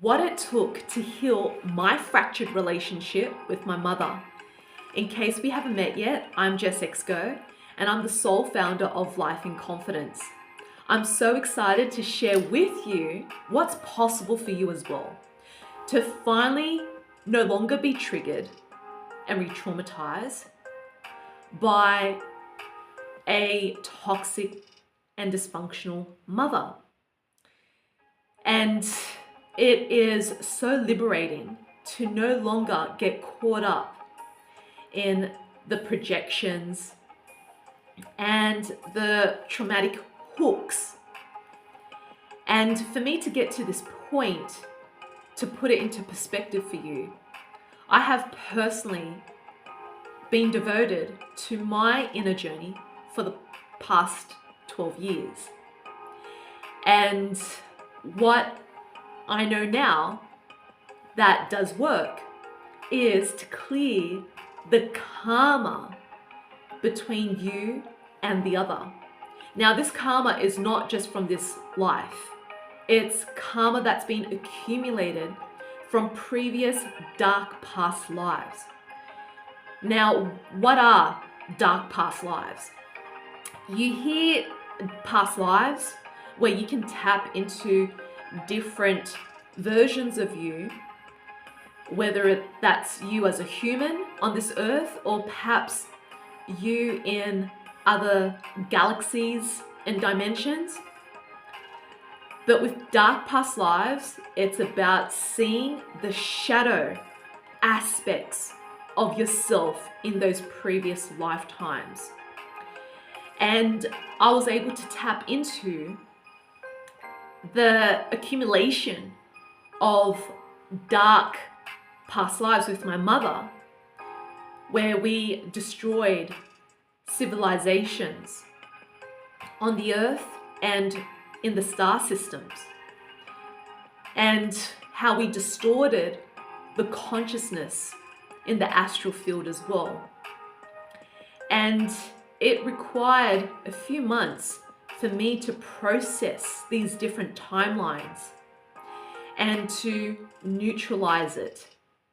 what it took to heal my fractured relationship with my mother. In case we haven't met yet, I'm Jess X Goh, and I'm the sole founder of Life in Confidence. I'm so excited to share with you what's possible for you as well, to finally no longer be triggered and re-traumatized by a toxic and dysfunctional mother. And it is so liberating to no longer get caught up in the projections and the traumatic hooks. And for me to get to this point, to put it into perspective for you, I have personally been devoted to my inner journey for the past 12 years. And what I know now that does work is to clear the karma between you and the other. Now, this karma is not just from this life. It's karma that's been accumulated from previous dark past lives. Now, what are dark past lives? You hear past lives where you can tap into different versions of you, whether that's you as a human on this earth or perhaps you in other galaxies and dimensions. But with dark past lives, it's about seeing the shadow aspects of yourself in those previous lifetimes. And I was able to tap into the accumulation of dark past lives with my mother, where we destroyed civilizations on the earth and in the star systems, and how we distorted the consciousness in the astral field as well. And it required a few months for me to process these different timelines and to neutralize it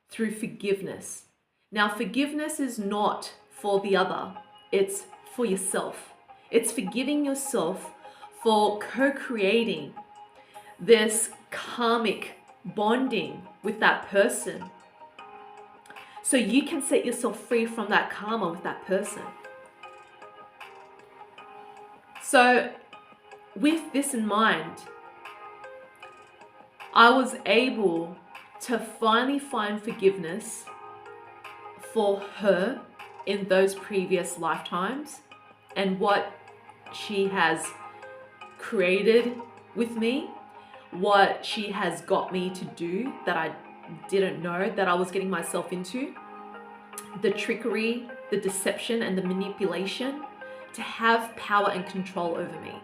through forgiveness. Now, forgiveness is not for the other, it's for yourself. It's forgiving yourself for co-creating this karmic bonding with that person, so you can set yourself free from that karma with that person. So with this in mind, I was able to finally find forgiveness for her in those previous lifetimes and what she has created with me, what she has got me to do that I didn't know that I was getting myself into, the trickery, the deception, and the manipulation to have power and control over me.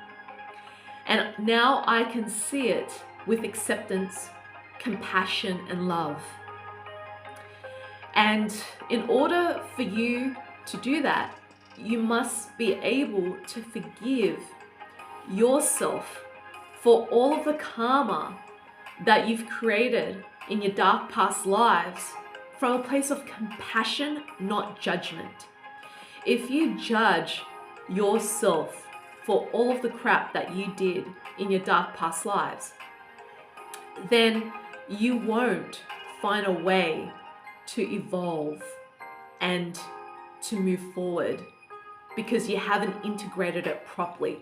And now I can see it with acceptance, compassion, and love. And in order for you to do that, you must be able to forgive yourself for all of the karma that you've created in your dark past lives from a place of compassion, not judgment. If you judge yourself for all of the crap that you did in your dark past lives, then you won't find a way to evolve and to move forward because you haven't integrated it properly.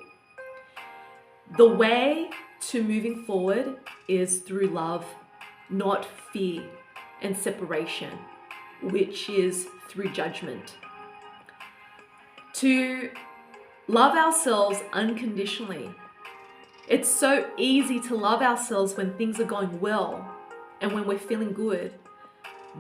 The way to moving forward is through love, not fear and separation, which is through judgment. To love ourselves unconditionally. It's so easy to love ourselves when things are going well and when we're feeling good,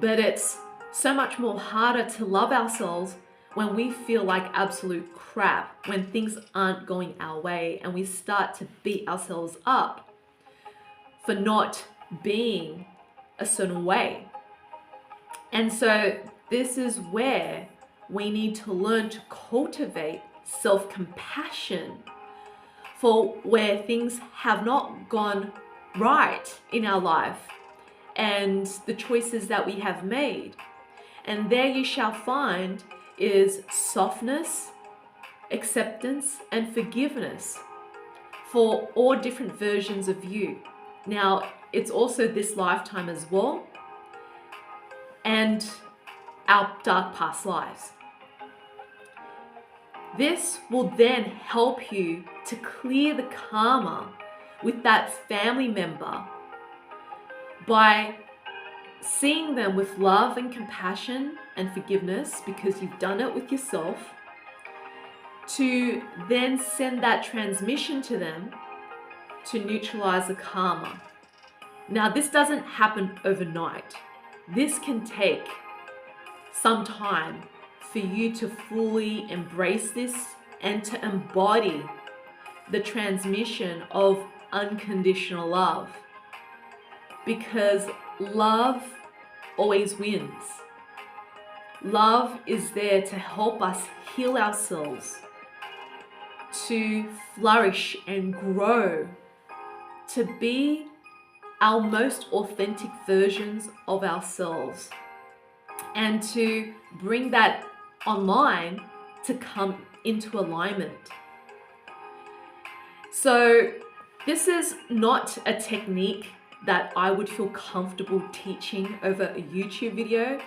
but it's so much more harder to love ourselves when we feel like absolute crap, when things aren't going our way and we start to beat ourselves up for not being a certain way. And so this is where we need to learn to cultivate self-compassion for where things have not gone right in our life, and the choices that we have made. And there you shall find is softness, acceptance, and forgiveness for all different versions of you. Now, it's also this lifetime as well, and our dark past lives. This will then help you to clear the karma with that family member by seeing them with love and compassion and forgiveness, because you've done it with yourself, to then send that transmission to them to neutralize the karma. Now, this doesn't happen overnight. This can take some time for you to fully embrace this and to embody the transmission of unconditional love, because love always wins. Love is there to help us heal ourselves, to flourish and grow, to be our most authentic versions of ourselves, and to bring that online to come into alignment. So this is not a technique that I would feel comfortable teaching over a YouTube video.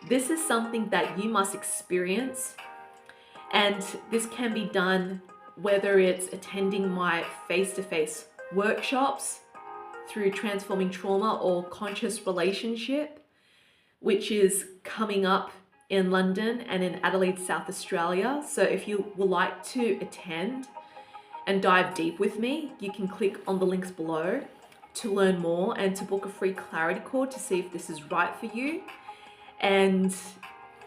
This is something that you must experience, and this can be done whether it's attending my face-to-face workshops through Transforming Trauma or Conscious Relationship, which is coming up in London and in Adelaide, South Australia. So if you would like to attend and dive deep with me, you can click on the links below to learn more and to book a free clarity call to see if this is right for you, and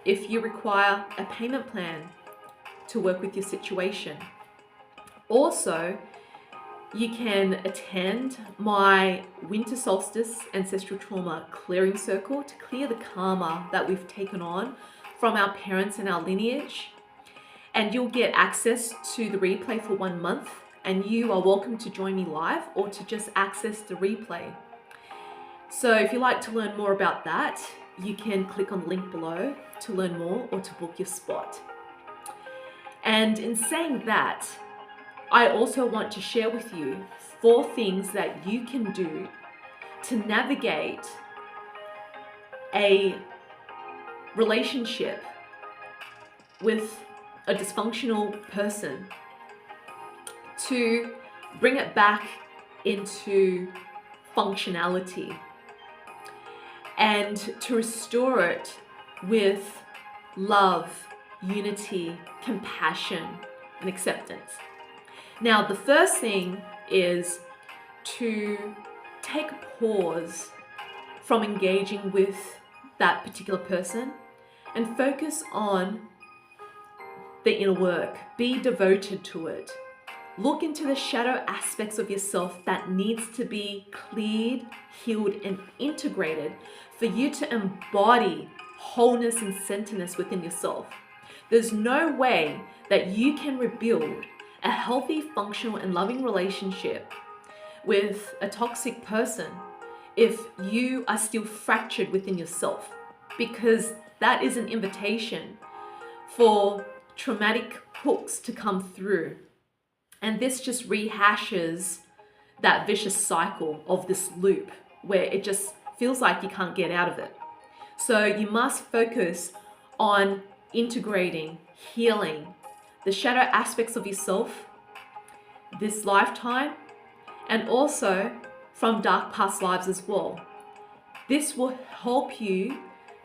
if you require a payment plan to work with your situation. Also, you can attend my winter solstice ancestral trauma clearing circle to clear the karma that we've taken on from our parents and our lineage. And you'll get access to the replay for 1 month, and you are welcome to join me live or to just access the replay. So if you'd like to learn more about that, you can click on the link below to learn more or to book your spot. And in saying that, I also want to share with you 4 things that you can do to navigate a relationship with a dysfunctional person, to bring it back into functionality and to restore it with love, unity, compassion, and acceptance. Now, the first thing is to take a pause from engaging with that particular person and focus on the inner work. Be devoted to it. Look into the shadow aspects of yourself that needs to be cleared, healed, and integrated for you to embody wholeness and centeredness within yourself. There's no way that you can rebuild a healthy, functional, and loving relationship with a toxic person if you are still fractured within yourself, because that is an invitation for traumatic hooks to come through. And this just rehashes that vicious cycle of this loop where it just feels like you can't get out of it. So you must focus on integrating, healing the shadow aspects of yourself this lifetime, and also from dark past lives as well. This will help you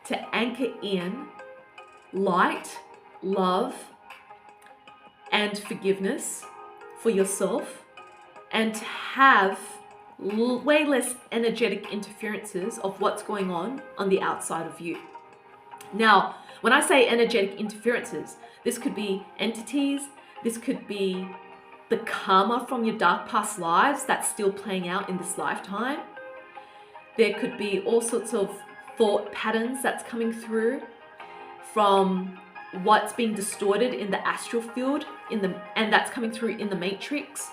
to anchor in light, love, and forgiveness for yourself, and to have way less energetic interferences of what's going on the outside of you. Now, when I say energetic interferences, this could be entities, this could be the karma from your dark past lives that's still playing out in this lifetime. There could be all sorts of thought patterns that's coming through from what's being distorted in the astral field and that's coming through in the matrix.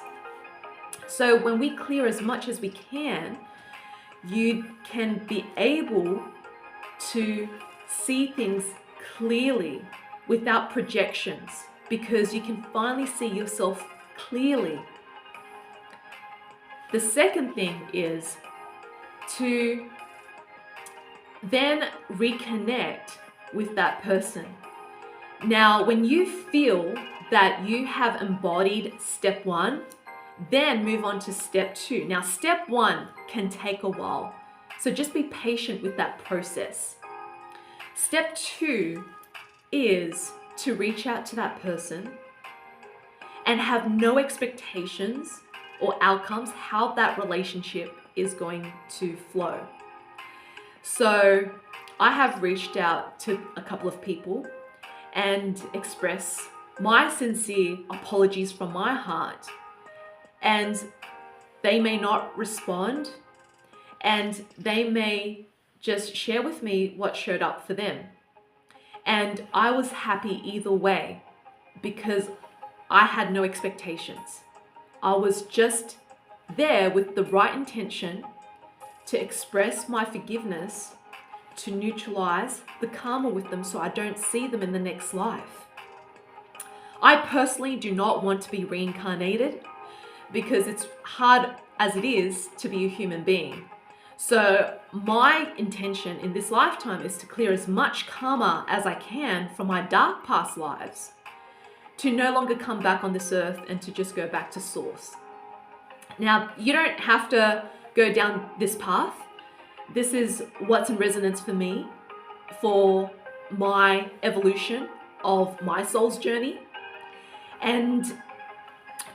So when we clear as much as we can, you can be able to see things clearly without projections, because you can finally see yourself clearly. The second thing is to then reconnect with that person. Now, when you feel that you have embodied step one, then move on to step two. Now, step one can take a while, so just be patient with that process. Step two is to reach out to that person and have no expectations or outcomes how that relationship is going to flow. So I have reached out to a couple of people and expressed my sincere apologies from my heart, and they may not respond, and they may just share with me what showed up for them. And I was happy either way, because I had no expectations. I was just there with the right intention to express my forgiveness, to neutralize the karma with them so I don't see them in the next life. I personally do not want to be reincarnated, because it's hard as it is to be a human being. So my intention in this lifetime is to clear as much karma as I can from my dark past lives, to no longer come back on this earth and to just go back to source. Now, you don't have to go down this path. This is what's in resonance for me, for my evolution of my soul's journey. And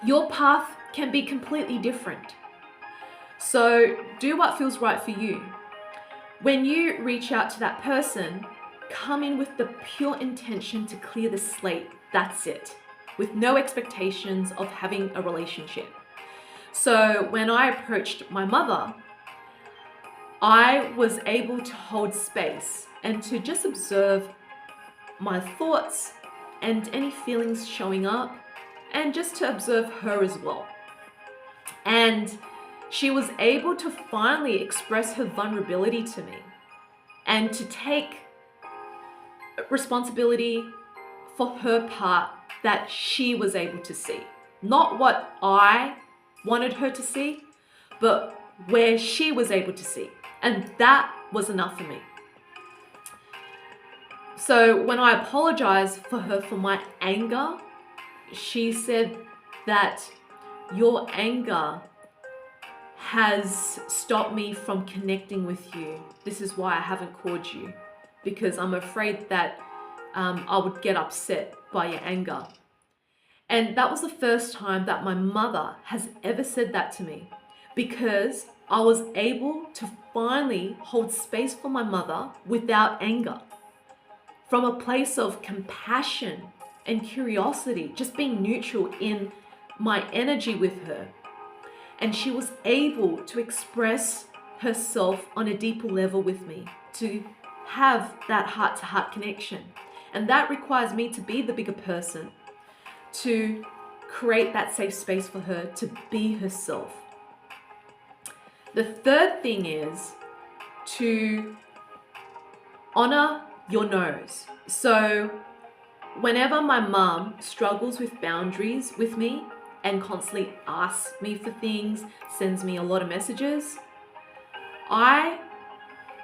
your path can be completely different. So do what feels right for you. When you reach out to that person, come in with the pure intention to clear the slate. That's it. With no expectations of having a relationship. So when I approached my mother, I was able to hold space and to just observe my thoughts and any feelings showing up, and just to observe her as well. And she was able to finally express her vulnerability to me and to take responsibility for her part that she was able to see. Not what I wanted her to see, but where she was able to see. And that was enough for me. So when I apologized for her for my anger, she said that your anger has stopped me from connecting with you. This is why I haven't called you, because I'm afraid that I would get upset by your anger. And that was the first time that my mother has ever said that to me, because I was able to finally hold space for my mother without anger, from a place of compassion and curiosity, just being neutral in my energy with her. And she was able to express herself on a deeper level with me, to have that heart-to-heart connection. And that requires me to be the bigger person, to create that safe space for her to be herself. The third thing is to honor your no's. So whenever my mom struggles with boundaries with me and constantly asks me for things, sends me a lot of messages, I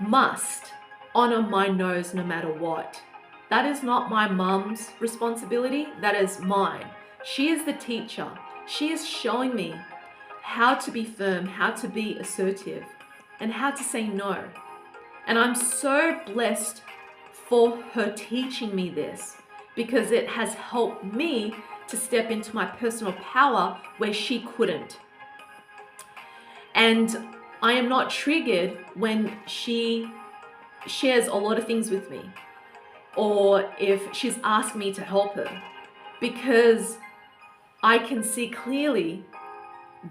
must honor my no's no matter what. That is not my mom's responsibility, that is mine. She is the teacher. She is showing me how to be firm, how to be assertive, and how to say no. And I'm so blessed for her teaching me this, because it has helped me to step into my personal power where she couldn't. And I am not triggered when she shares a lot of things with me, or if she's asked me to help her, because I can see clearly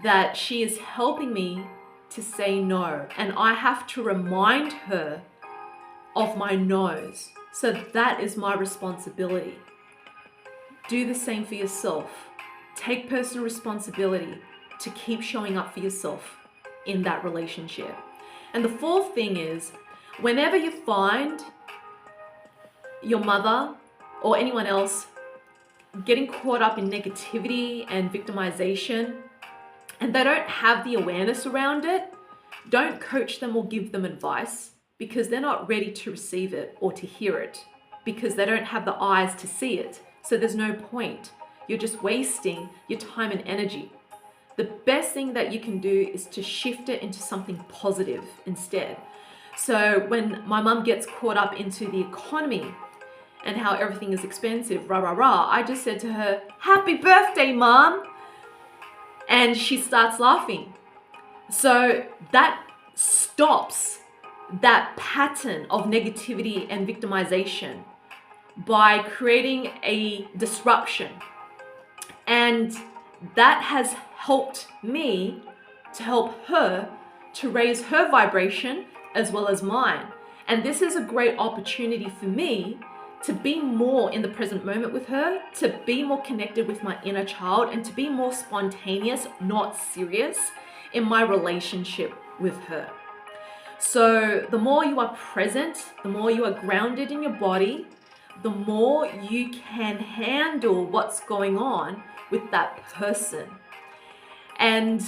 that she is helping me to say no, and I have to remind her of my no's. So that is my responsibility. Do the same for yourself. Take personal responsibility to keep showing up for yourself in that relationship. And the fourth thing is, whenever you find your mother or anyone else getting caught up in negativity and victimization, and they don't have the awareness around it, don't coach them or give them advice, because they're not ready to receive it or to hear it, because they don't have the eyes to see it. So there's no point. You're just wasting your time and energy. The best thing that you can do is to shift it into something positive instead. So when my mum gets caught up into the economy and how everything is expensive, rah, rah, rah, I just said to her, "Happy birthday, Mum." And she starts laughing. So that stops that pattern of negativity and victimization by creating a disruption. And that has helped me to help her to raise her vibration as well as mine. And this is a great opportunity for me to be more in the present moment with her, to be more connected with my inner child, and to be more spontaneous, not serious, in my relationship with her. So the more you are present, the more you are grounded in your body, the more you can handle what's going on with that person. And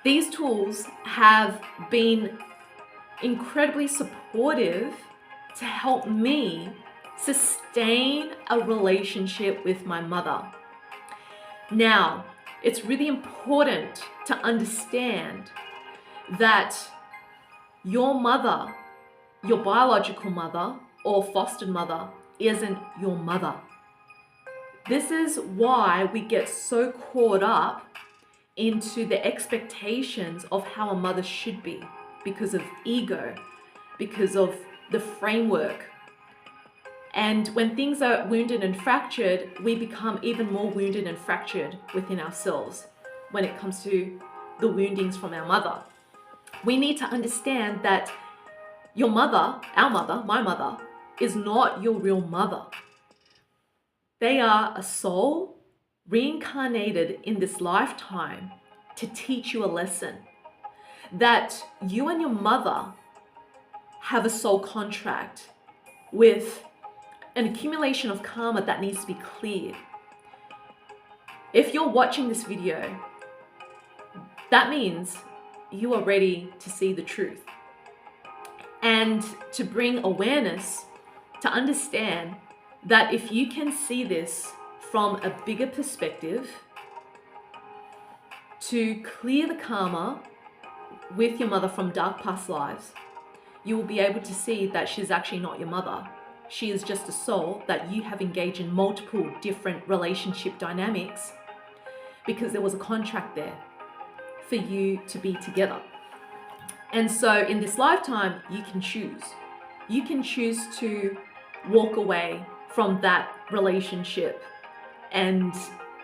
these tools have been incredibly supportive to help me sustain a relationship with my mother. Now, it's really important to understand that your mother, your biological mother or fostered mother, isn't your mother. This is why we get so caught up into the expectations of how a mother should be, because of ego, because of the framework. And when things are wounded and fractured, we become even more wounded and fractured within ourselves when it comes to the woundings from our mother. We need to understand that your mother, our mother, my mother, is not your real mother. They are a soul reincarnated in this lifetime to teach you a lesson. That you and your mother have a soul contract with an accumulation of karma that needs to be cleared. If you're watching this video, that means you are ready to see the truth and to bring awareness to understand that if you can see this from a bigger perspective, to clear the karma with your mother from dark past lives, you will be able to see that she's actually not your mother. She is just a soul that you have engaged in multiple different relationship dynamics because there was a contract there for you to be together. And so in this lifetime, you can choose. You can choose to walk away from that relationship and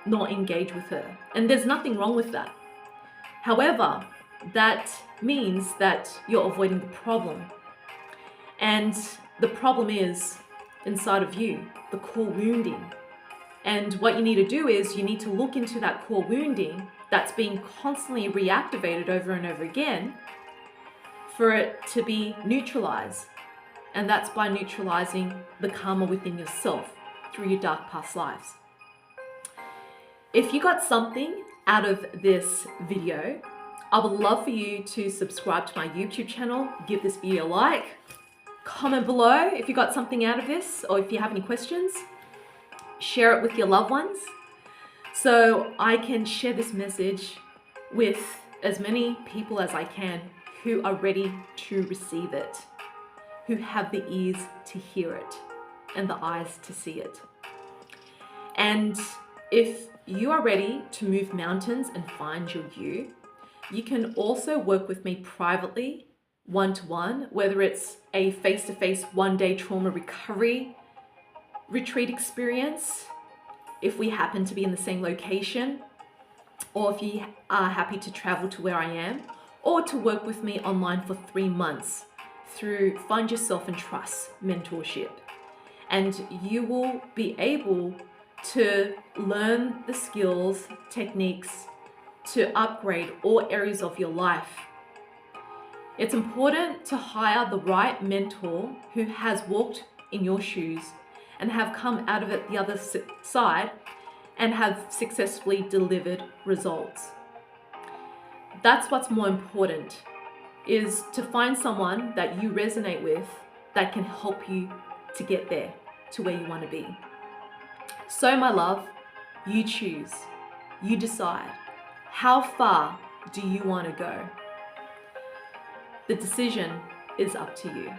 not engage with her. And there's nothing wrong with that. However, that means that you're avoiding the problem. And the problem is inside of you, the core wounding. And what you need to do is you need to look into that core wounding that's being constantly reactivated over and over again for it to be neutralized. And that's by neutralizing the karma within yourself through your dark past lives. If you got something out of this video, I would love for you to subscribe to my YouTube channel, give this video a like, comment below if you got something out of this, or if you have any questions, share it with your loved ones so I can share this message with as many people as I can who are ready to receive it, who have the ears to hear it and the eyes to see it. And if you are ready to move mountains and find your you, you can also work with me privately, one-to-one, whether it's a face-to-face one-day trauma recovery retreat experience, if we happen to be in the same location, or if you are happy to travel to where I am, or to work with me online for 3 months through Find Yourself and Trust mentorship. And you will be able to learn the skills, techniques to upgrade all areas of your life It's important to hire the right mentor who has walked in your shoes and have come out of it the other side and have successfully delivered results. That's what's more important, is to find someone that you resonate with that can help you to get there to where you want to be. So my love, you choose, you decide. How far do you want to go? The decision is up to you.